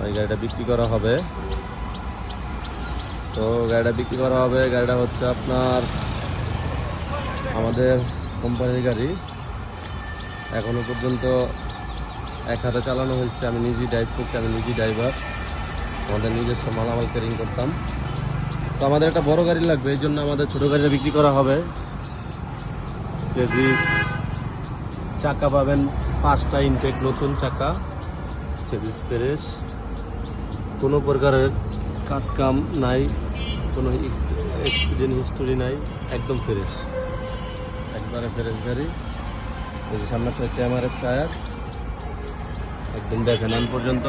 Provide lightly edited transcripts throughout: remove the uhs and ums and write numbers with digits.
এই গাড়িটা বিক্রি করা হবে। তো গাড়িটা বিক্রি করা হবে, গাড়িটা হচ্ছে আপনার আমাদের কোম্পানির গাড়ি। এখনো পর্যন্ত এক হাতে চালানো হয়েছে, আমি নিজেই ড্রাইভ করছি, আমি নিজেই ড্রাইভার। আমাদের নিজস্ব মালামাল ক্যারিং করতাম। তো আমাদের একটা বড় গাড়ি লাগবে, এই জন্য আমাদের ছোট গাড়িটা বিক্রি করা হবে। চেজিস চাকা পাবেন 5টা ইনটেক নতুন চাকা, চেজিস ফ্রেশ, কোনো প্রকারের কাজ কাম নাই, কোনো অ্যাক্সিডেন্ট হিস্টোরি নাই, একদম ফ্রেশ, একবারে ফ্রেশ গাড়ি। এই যে সামনে হচ্ছে এমআরএফ টায়ার, একদম দেখেন আন পর্যন্ত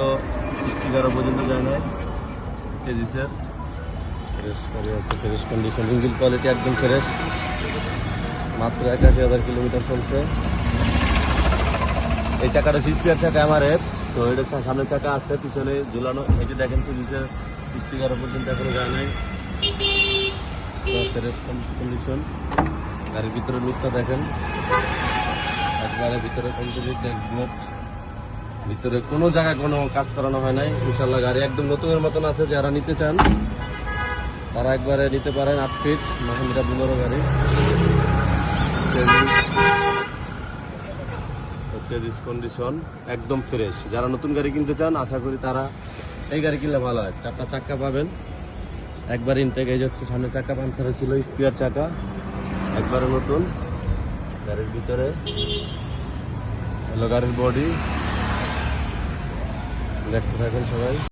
স্টিকারও পর্যন্ত যায় না। চেজিসের ফ্রেশ গাড়ি আছে, ফ্রেশ কন্ডিশন, ইঞ্জিন কোয়ালিটি একদম ফ্রেশ। মাত্র 81,000 কিলোমিটার চলছে। এই চাকাটা সিসপিআর চাকা এমআরএফ। তো এটা সামনে চাকা আছে, পিছনে ঝুলানো। এই যে দেখেন চেজিসের স্টিকারও পর্যন্ত এখনো যায় নাই, ফ্রেশ কন্ডিশন। গাড়ির ভিতরে লুকটা দেখেন, একবারে ভিতরে কমপ্লিট ড্যাশবোর্ড, ভিতরে কোনো জায়গায় কোনো কাজ করানো হয় নাই। ইনশাল্লাহ গাড়ি একদম নতুনের মতন আছে। যারা নিতে চান তারা একবারে নিতে পারেন। 8 ফিট মাহিন্দ্রা বুলেরো গাড়ি, চেজিস কন্ডিশন একদম ফ্রেশ। যারা নতুন গাড়ি কিনতে চান আশা করি তারা এই গাড়ি কিনলে ভালো হয়। 4টা চাক্কা পাবেন, একবার ইনটেক। এই যাচ্ছে সামনে চাকা পাঞ্চার ছিল, স্পিয়ার চাকা একবারে নতুন। গাড়ির ভিতরে হলো গাড়ির বডি, দেখতে থাকেন সবাই।